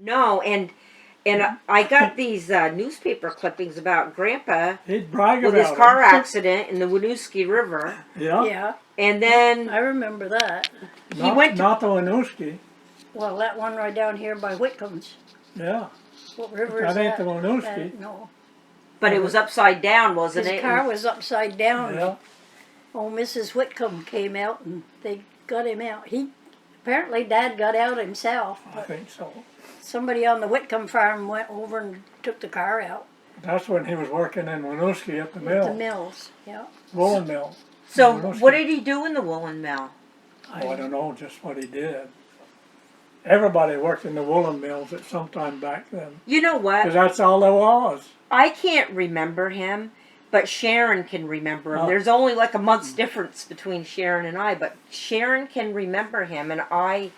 No, and I got these newspaper clippings about Grandpa He'd brag with his about car him. accident in the Winooski River, Yeah. Yeah, and then I remember that. he went to, Not the Winooski. Well, that one right down here by Whitcomb's. Yeah. What river That is ain't that? the Winooski. No. but it was upside down, wasn't His it? car was upside down. Yeah. Oh, Mrs. Whitcomb came out and they got him out. Apparently Dad got out himself, I but think so. somebody on the Whitcomb farm went over and took the car out. That's when he was working in Winooski at the The mill, mills, yeah. woolen mill. So Winooski. what did he do in the woolen mill? Oh, I don't know just what he did. Everybody worked in the woolen mills at some time back then. You know what? Because that's all there was. I can't remember him, but Sharon can remember him. Oh. There's only like a month's difference between Sharon and I, but Sharon can remember him, and I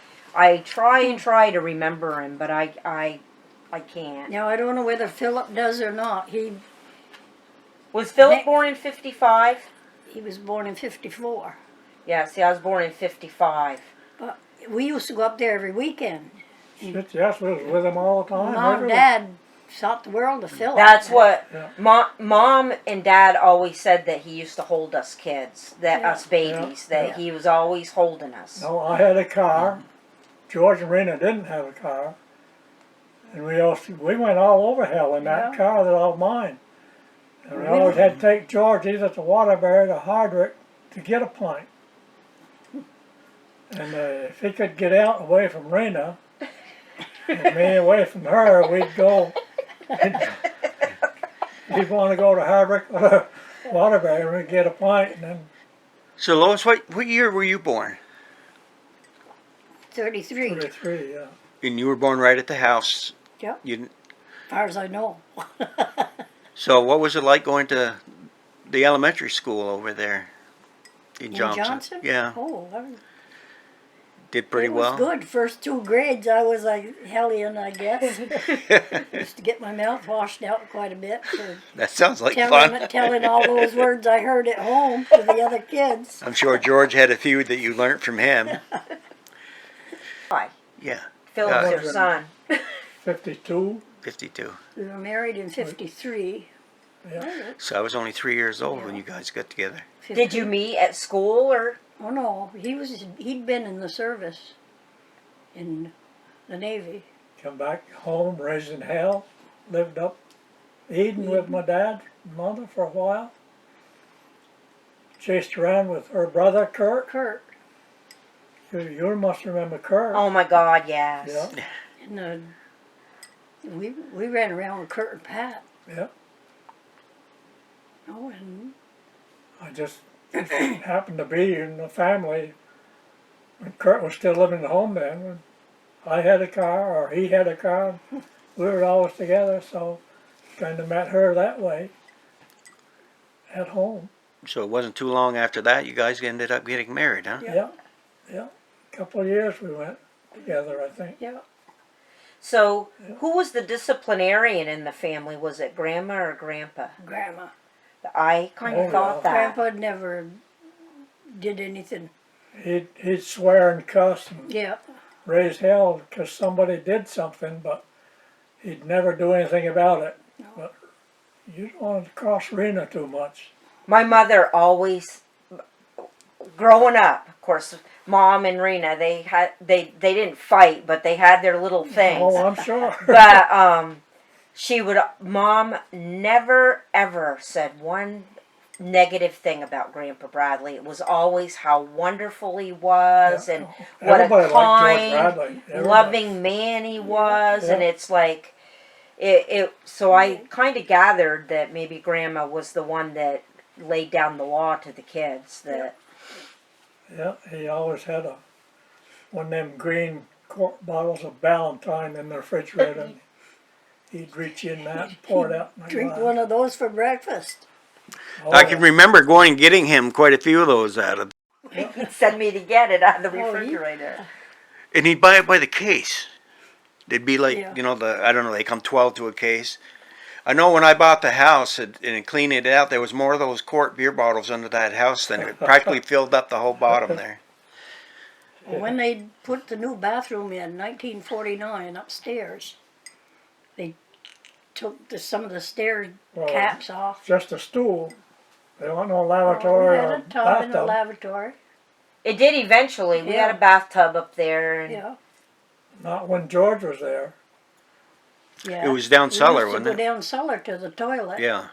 try to remember him, but I can't. Now, I don't know whether Philip does or not. Was Philip born in 55? He was born in 54. Yeah, see, I was born in 55. But we used to go up there every weekend. Shit, yes, we was with him all the time. Mom and everywhere. Dad shot the world to Philip. That's what Yeah. Mom and Dad always said, that he used to hold us kids, that Yeah. us babies, that Yeah. he was always holding us. No, I had a car. George and Rena didn't have a car. And we went all over hell in that Yeah. car that all mine. And we We always didn't- had to take George either to Waterbury or Hardwick to get a pint. And if he could get out away from Rena, and me away from her, we'd go. He'd want to go to Hardwick or Waterbury and we'd get a pint. And then So Lois, what year were you born? 33, 33, yeah. And you were born right at the house. Yep. You didn't, as far as I know. so what was it like going to the elementary school over there in In Johnson? Johnson? Yeah, Oh, did pretty it was well. good. First 2 grades, I was a hellion, I guess. Used to get my mouth washed out quite a bit for That sounds like fun. telling all those words I heard at home to the other kids. I'm sure George had a few that you learned from him. Hi, Yeah, Philip's Yeah. your son. 52. 52. We were married in 53. Yeah. So I was only 3 years old when you guys got together. Did you meet at school or? Oh no, he'd been in the service in the Navy. Come back home, raised in hell, lived up Eden with my dad and mother for a while. Chased around with her brother Kurt. Kurt. You must remember Kurt. Oh my God, yes. Yeah, And we ran around with Kurt and Pat. yeah. Oh, and I just happened to be in the family when Kurt was still living at home then. When I had a car or he had a car, we were always together, so kind of met her that way at home. So it wasn't too long after that you guys ended up getting married, huh? Yeah. Yeah, yeah. A couple of years we went together, I think. yeah, So, who was the disciplinarian in the family? Was it Grandma or Grandpa? Grandma. I kind of Oh, thought yeah. that. Grandpa never did anything. He'd swear and cuss and Yeah. raise hell because somebody did something, but he'd never do anything about it. No. But you don't want to cross Rena too much. My mother always, growing up, of course, Mom and Rena, they didn't fight, but they had their little things. Oh, I'm sure. But Mom never ever said one negative thing about Grandpa Bradley. It was always how wonderful he was Yeah. and what Everybody a liked George kind, Bradley. Everybody. loving man he was, Yeah. and it's like so I kind of gathered that maybe Grandma was the one that laid down the law to the kids. That Yeah, he always had one of them green quart bottles of Ballantine in the refrigerator. And he'd reach in that and pour it out in the Drink glass. one of those for breakfast. Oh, I can remember going and getting him quite a few of those out of, he'd send me to get it out of the Oh, he- refrigerator. and he'd buy it by the case. They'd be like, Yeah. you know, I don't know, they come 12 to a case. I know when I bought the house and cleaned it out, there was more of those quart beer bottles under that house than it practically filled up the whole bottom there. When they put the new bathroom in 1949 upstairs, they took some of the stair Well, caps off. Just a stool. There wasn't no We lavatory had or a tub in the bathtub. lavatory. It did eventually. We had Yeah. a bathtub up there, and Yeah, Not when George was there. yeah. It was down cellar, we used wasn't to it? go down cellar to the toilet. Yeah.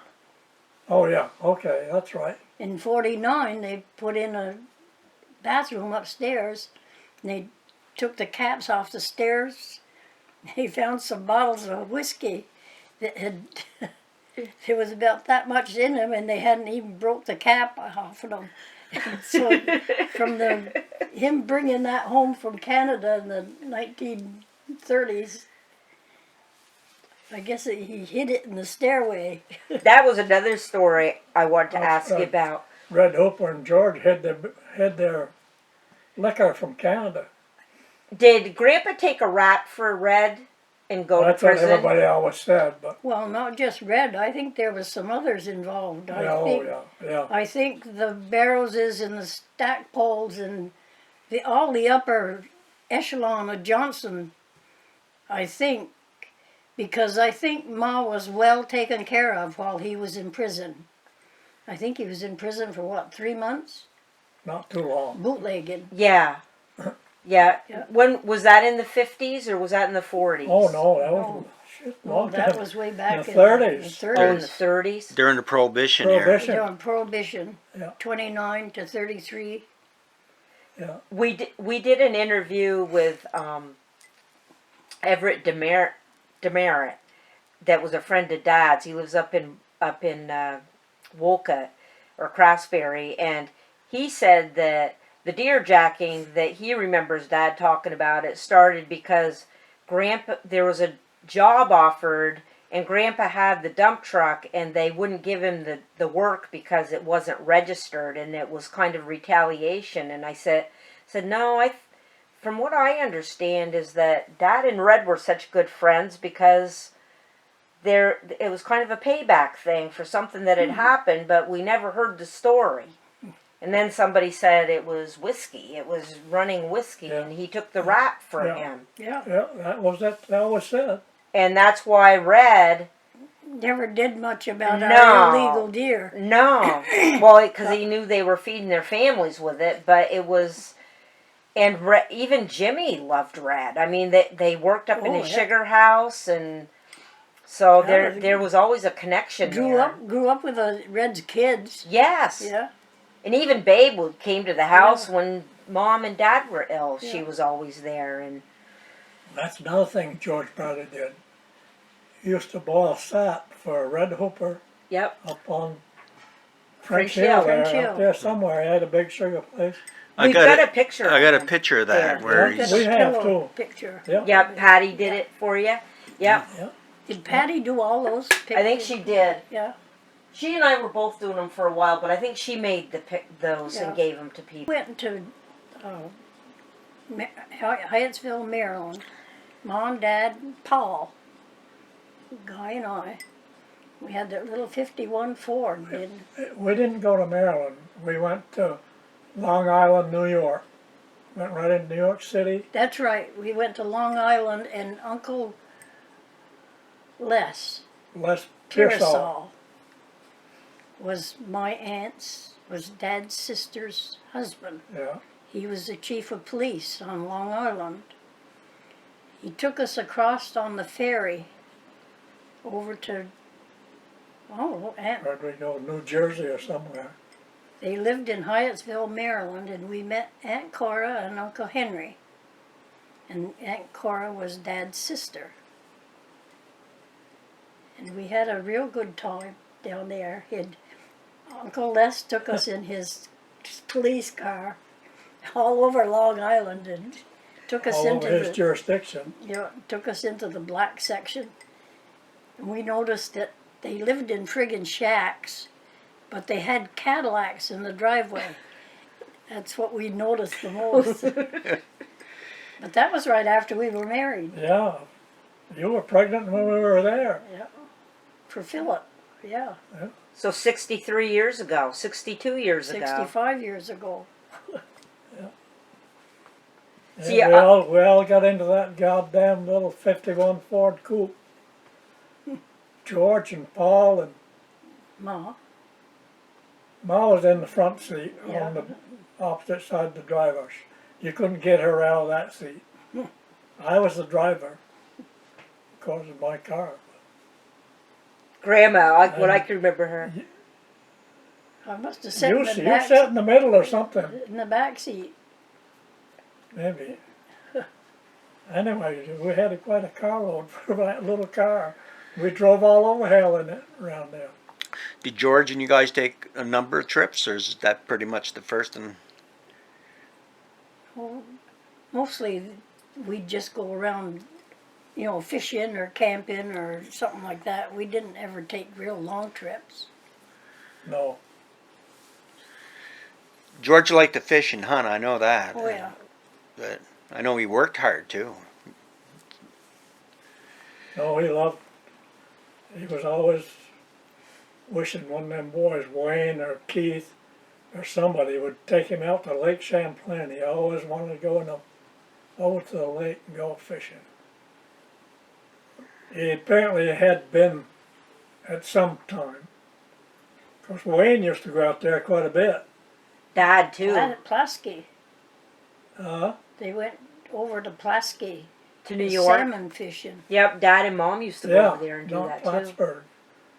Oh yeah, okay, that's right. In 49, they put in a bathroom upstairs, and they took the caps off the stairs. They found some bottles of whiskey that had, there was about that much in them, and they hadn't even broke the cap off of them. And so from him bringing that home from Canada in the 1930s, I guess he hid it in the stairway. that was another story I wanted to Oh, ask you right. about. Red Hooper and George hid their liquor from Canada. Did Grandpa take a rap for Red and go That's to what prison? everybody always said, but Well, not just Red. I think there was some others involved. yeah, oh yeah. I think the Barrowses and the Stackpoles and all the upper echelon of Johnson, I think, because I think Ma was well taken care of while he was in prison. I think he was in prison for what, 3 months? Not too long. Bootlegging. Yeah. Yeah. Yeah. When was that, in the 50s or was that in the 40s? Oh no, that was No. shit, No, long that time. was way back the in the 30s. Oh, in the 30s. 30s? During the Prohibition era. Prohibition. During Prohibition, Yeah. 29 to 33. Yeah. We did an interview with Everett Demerit that was a friend of Dad's. He lives up in Wolcott or Craftsbury, and he said that the deer jacking that he remembers Dad talking about, it started because there was a job offered, and Grandpa had the dump truck, and they wouldn't give him the work because it wasn't registered, and it was kind of retaliation. And I said no, from what I understand is that Dad and Red were such good friends because it was kind of a payback thing for something that had happened, but we never heard the story. And then somebody said it was whiskey. It was running whiskey, Yeah. and he took the rap for Yeah. him. Yeah. Yeah, that was said. And that's why Red, Never did much about No. our illegal deer. no, well, because he knew they were feeding their families with it, but it was, and even Jimmy loved Red. I mean, they worked up in Oh, his yeah. sugar house, and so Yeah, there was always a connection there. Grew up with Red's kids. Yes. Yeah. And even Babe came to the house when Mom and Dad were ill. She Yeah. was always there, and That's another thing George Brother did. He used to boil sap for a red hooper yep. up on French French Hill. Hill there, French Hill. up there somewhere. He had a big sugar place. We've got a picture. I got a of him. picture of that There. where Yeah. he's. We have Pillow too. picture. Yeah. Yep, Patty did it for you. Yep, Did Patty do all those pictures? I think she did. Yeah. She and I were both doing them for a while, but I think she made those Yeah. and gave them to people. Went to Hyattsville, Maryland. Mom, Dad, and Paul, Guy, and I. We had that little 51 Ford. We didn't go to Maryland. We went to Long Island, New York. Went right into New York City. That's right. We went to Long Island, and Uncle Les Les Pearsall. Pearsall was was Dad's sister's husband. Yeah. He was the chief of police on Long Island. He took us across on the ferry over to, Where'd we go? New Jersey or somewhere. they lived in Hyattsville, Maryland, and we met Aunt Cora and Uncle Henry. And Aunt Cora was Dad's sister. And we had a real good time down there. Uncle Les took us in his police car all over Long Island and took us All into over his the jurisdiction. took us into the black section. And we noticed that they lived in friggin' shacks, but they had Cadillacs in the driveway. That's what we noticed the most. But that was right after we were married. Yeah. You were pregnant when we were there. Yeah. For Philip. Yeah. So 63 years ago, 62 years ago. 65 years ago. See, we all got into that goddamn little 51 Ford coupe. George and Paul and Ma. Ma was in the front seat Yeah. on the opposite side of the driver. You couldn't get her out of that seat. I was the driver because of my car. Grandma, what I can remember her. I must have sat You in the sat back, in the middle or something, in the back seat. maybe. Anyway, we had quite a carload for that little car. We drove all over hell in it around there. Did George and you guys take a number of trips, or is that pretty much the first and Well, mostly we'd just go around, you know, fishing or camping or something like that. We didn't ever take real long trips. No. George liked to fish and hunt? I know that. Oh yeah. But I know he worked hard too. No, he was always wishing one of them boys, Wayne or Keith or somebody, would take him out to Lake Champlain. He always wanted to go over to the lake and go fishing. He apparently had been at some time. Because Wayne used to go out there quite a bit. Dad too. Plasky. Uh, They went over to Plasky. To New York. Salmon fishing. Yep, Dad and Mom used to go yeah, over there and do not that too. Plattsburgh.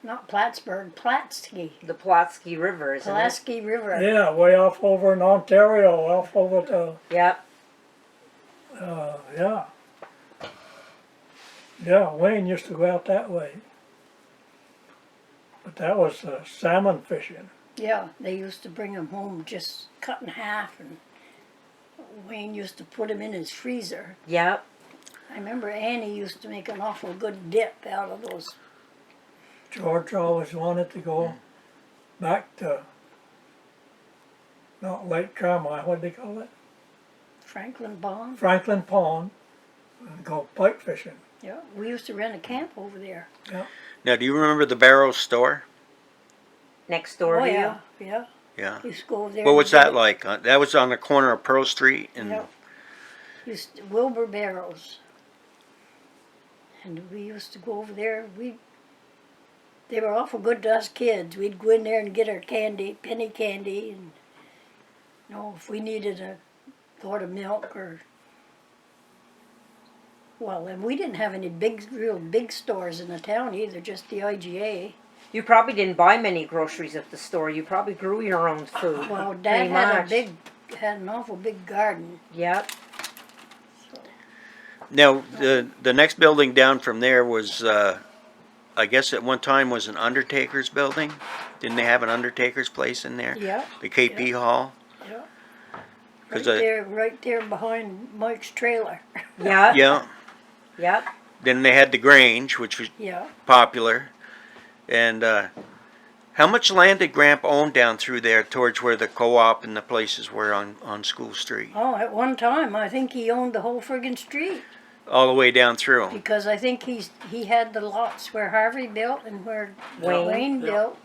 Not Plattsburgh, Platsky. The Pulaski River, isn't it? Pulaski River. Yeah, way off over in Ontario, off over to, Yep. yeah. Yeah, Wayne used to go out that way. But that was salmon fishing. Yeah, they used to bring them home just cut in half, and Wayne used to put them in his freezer. Yep. I remember Annie used to make an awful good dip out of those. George always wanted to go back to, not Lake Carmine, what do they call it? Franklin Pond. Franklin Pond, and go pike fishing. Yeah, we used to rent a camp over there. Now, do you remember the Barrows store? Next door Oh to yeah, yeah. Yeah. Used to go over there. What and was get that it. like? That was on the corner of Pearl Street and Yeah. Wilbur Barrows. And we used to go over there. They were awful good to us kids. We'd go in there and get our candy, penny candy, and you know, if we needed a quart of milk or. Well, and we didn't have any real big stores in the town either, just the IGA. You probably didn't buy many groceries at the store. You probably grew your own food. Well, Dad Pretty much. had an awful big garden. Yep. now the next building down from there was I guess at one time was an undertaker's building. Didn't they have an undertaker's place in there? Yeah. The KP Hall. Yeah. 'Cause Right there behind Mike's trailer. Yep. Yeah. Yep. Then they had the Grange, which was Yeah. popular. And how much land did Gramp own down through there towards where the co-op and the places were on School Street? Oh, at one time, I think he owned the whole friggin' street. All the way down through. Because I think he had the lots where Harvey built and where Wayne built.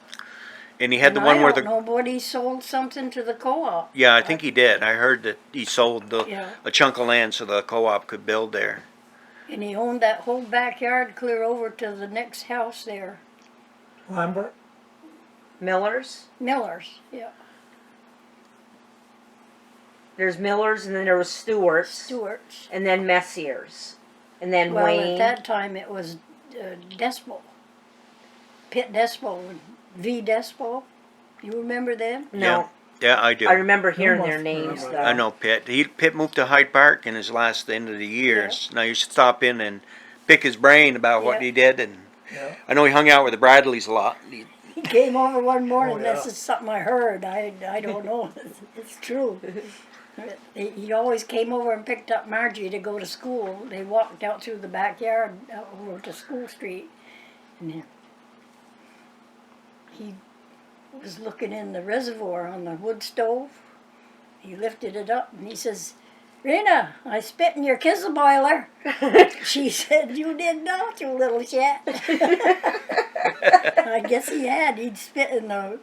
And he had the And one I where don't the... know, but he sold something to the co-op. Yeah, I think he did. I heard that he sold Yeah. a chunk of land so the co-op could build there. And he owned that whole backyard clear over to the next house there. Lambert, Miller's. Miller's, yeah. There's Miller's, and then there was Stewart's, Stewart's. and then Messier's, and then Well, Wayne. at that time it was Despo. Pitt Despo and V Despo. You remember them? No, Yeah, I do. I remember hearing must their names remember though. I know Pitt. Pitt moved to Hyde Park in his last end of the years. And I used to stop in and pick his brain about what Yeah. he did. And yeah. I know he hung out with the Bradleys a lot. He came over one morning. Oh, yeah. This is something I heard. I don't know. It's true. He always came over and picked up Margie to go to school. They walked out through the backyard out over to School Street, and then he was looking in the reservoir on the wood stove. He lifted it up and he says, "Rena, I spit in your kissel boiler." She said, "You did not, you little shit." I guess he had. He'd spit in the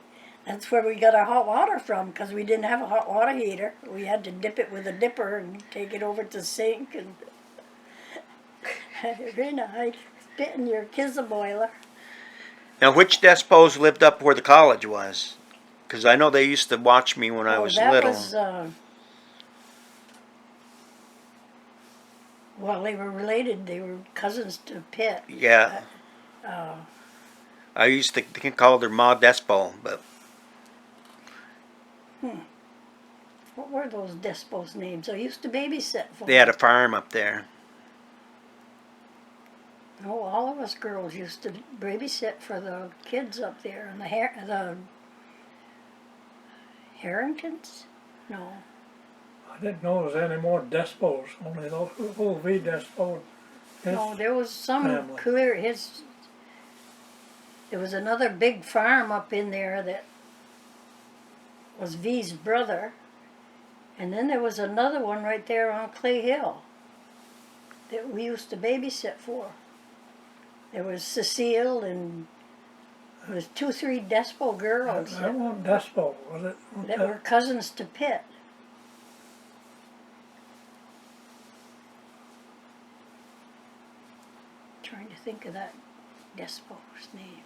That's where we got our hot water from, because we didn't have a hot water heater. We had to dip it with a dipper and take it over to the sink and Rena, I spit in your kizza boiler. Now, which Despos lived up where the college was? Because I know they used to watch me when I was that little. was, well, they were related. They were cousins to Pitt. Yeah. I used to call her Ma Despo, but What were those Despos names? I used to babysit for they had a them. farm up there. Oh, all of us girls used to babysit for the kids up there, and the Harringtons? No. I didn't know there was any more Despos, only those little V Despos. No, there was some family. clear, there was another big farm up in there that was V's brother. And then there was another one right there on Clay Hill that we used to babysit for. There was Cecile and there was 3 Despo girls That wasn't Despo, was it? that were cousins to Pitt. Trying to think of that Despo's name.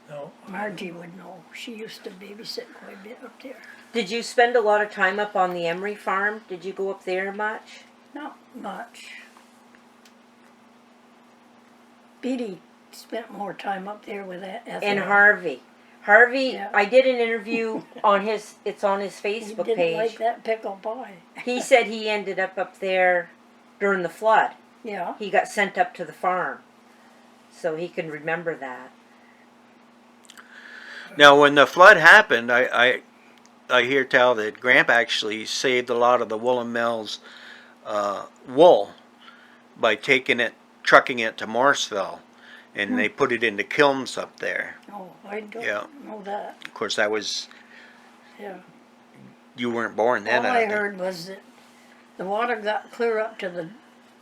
No. Margie would know. She used to babysit quite a bit up there. Did you spend a lot of time up on the Emery farm? Did you go up there much? Not much. Beatty spent more time up there with that. And Harvey. Harvey, Yeah. I did an interview on it's on his He Facebook didn't page. like that pickle pie. He said he ended up there during the flood. Yeah. He got sent up to the farm. So he can remember that. Now, when the flood happened, I hear tell that Gramp actually saved a lot of the Woolen Mills wool by trucking it to Morrisville, and they put it into kilns up there. Oh, I don't Yeah. know that. Of course, that was, Yeah. you weren't born then. All don't I think. heard was that the water got clear up to the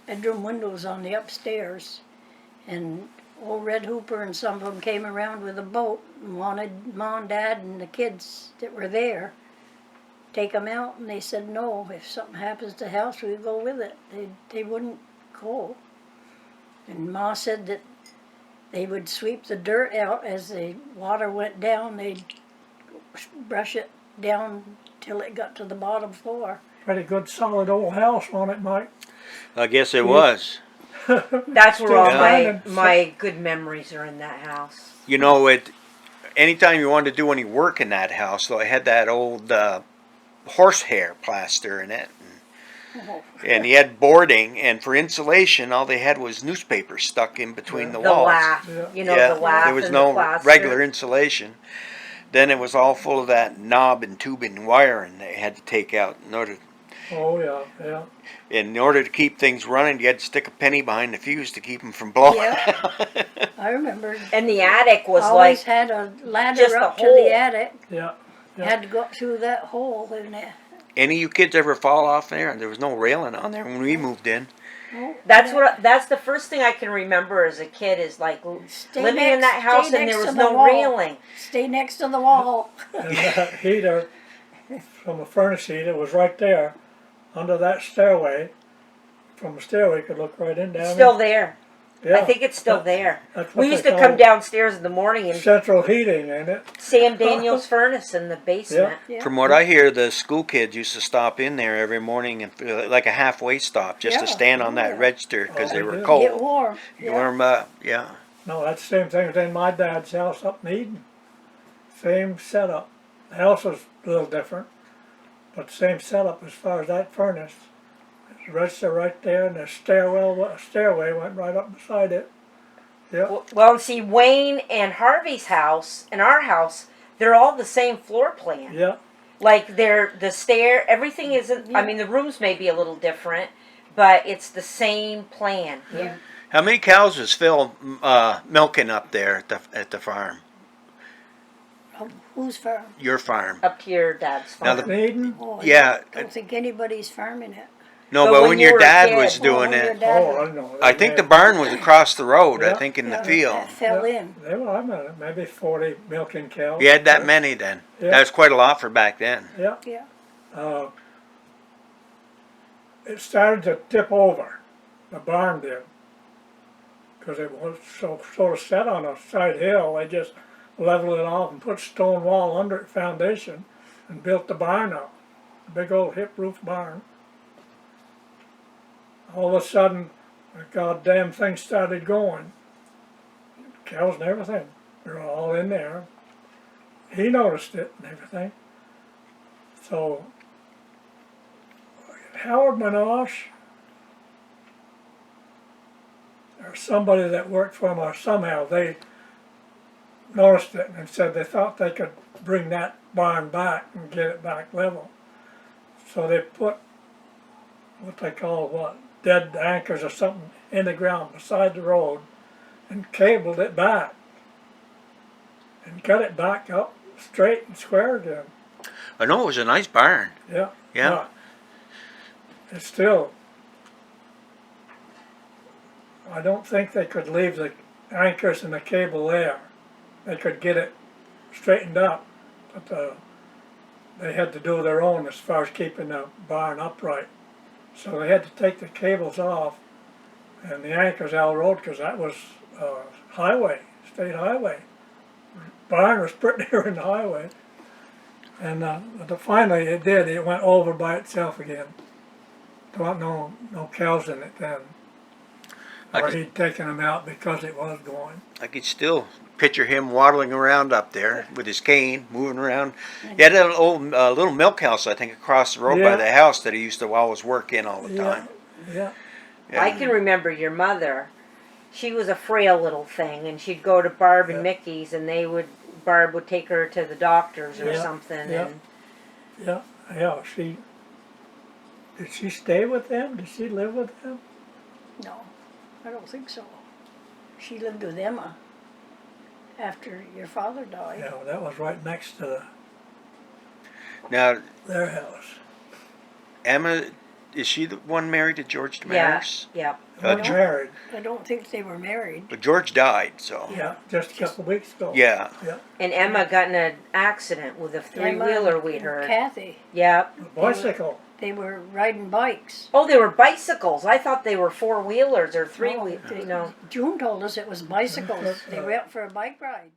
bedroom windows on the upstairs, and old Red Hooper and some of them came around with a boat and wanted Mom and Dad and the kids that were there take them out, and they said no. If something happens to the house, we'll go with it. They wouldn't go. And Ma said that they would sweep the dirt out as the water went down. They'd brush it down till it got to the bottom floor. Pretty good solid old house on it, Mike. I guess it was. That's where all Yeah. my good memories are in that house. You know, anytime you wanted to do any work in that house, though, I had that old horsehair plaster in it. Oh, And he had boarding, and for insulation, all they had was newspaper stuck in between the The walls. laugh, Yeah. you know, Yeah, the laugh there was and no the plaster. regular insulation. Then it was all full of that knob and tubing wiring they had to take out Oh, yeah, yeah. in order to keep things running. You had to stick a penny behind the fuse to keep them from blowing. Yeah. I remember. And the attic was Always like had a ladder just a up to hole. the attic. Yeah. Yeah. Had to go up through that hole in it. Any of you kids ever fall off there? There was no railing on there when we moved in. Oh, that's the first thing I can remember as a kid is like Stay living in next- that house stay and next there was to the no wall. railing. Stay next to the wall. And that heater from a furnace heater was right there under that stairway. From the stairway, you could look right in down Still there. there. Yeah. I think it's still there. That's what We used they to come call downstairs in the morning and central heating in it. Sam Daniel's furnace in the basement. Yeah. From what I hear, the school kids used to stop in there every morning and like a halfway stop just to Yeah. stand on that Yeah. register because Oh, they they were did. cold. Get warm. You Yeah. warm up, yeah. No, that's the same thing as in my dad's house up in Eden. Same setup. The house was a little different, but same setup as far as that furnace. There's a register right there, and the stairway went right up beside it. Yeah. Well, see, Wayne and Harvey's house and our house, they're all the same floor plan. Yeah. Like the stair, everything isn't. I mean, the rooms may be a little different, but it's the same plan. Yeah. How many cows was Phil milking up there at the farm? Whose farm? Your farm. Up to your dad's Now farm. the- Eden. Oh, Yeah. I don't think anybody's farming it. No, But but when when you your were a dad kid. was Oh, doing when your it, dad- Oh, I know. I think the barn was across the road. I Yeah. think in the Yeah, field. that fell Yeah. in. They were, I don't know, maybe 40 milking cows. You had that many then. Yeah. That's quite a lot for back then. Yeah. Yeah. It started to tip over, the barn did, because it was so sort of set on a side hill. They just leveled it off and put stone wall under it, foundation, and built the barn up. A big old hip roof barn. All of a sudden, the goddamn thing started going. Cows and everything. They were all in there. He noticed it and everything. So Howard Minosh, or somebody that worked for him, or somehow they noticed it and said they thought they could bring that barn back and get it back level. So they put what they call dead anchors or something in the ground beside the road and cabled it back and got it back up straight and square again. I know it was a nice barn. Yeah. Yeah. But it's still, I don't think they could leave the anchors and the cable there. They could get it straightened up, but they had to do their own as far as keeping the barn upright. So they had to take the cables off and the anchors out of the road, because that was highway, state highway. Barn was pretty near in the highway. And finally it did. It went over by itself again. There weren't no cows in it then. Or he'd taken them out because it was going. I could still picture him waddling around up there with his cane, moving around. He had an old little milk house, I think, across the road by Yeah. the house that he used to always work in all the Yeah, time. yeah. Yeah. I can remember your mother. She was a frail little thing, and she'd go to Barb and Yeah. Mickey's, and Barb would take her to the doctors or Yeah, something. yeah. And Yeah, did she stay with them? Did she live with them? No, I don't think so. She lived with Emma after your father died. Yeah, that was right next to Now, their house. Emma, is she the one married to George yeah, Damaris? yeah. They were married. I don't think they were married. But George died, so. Yeah, just a couple of weeks ago. Yeah. Yeah. And Emma got in an accident with a three-wheeler, Emma we and heard. Kathy, Yep. A bicycle. they were riding bikes. Oh, they were bicycles. I thought they were four-wheelers or No, three-wheelers. they- No. June told us it was bicycles. They went out for a bike ride.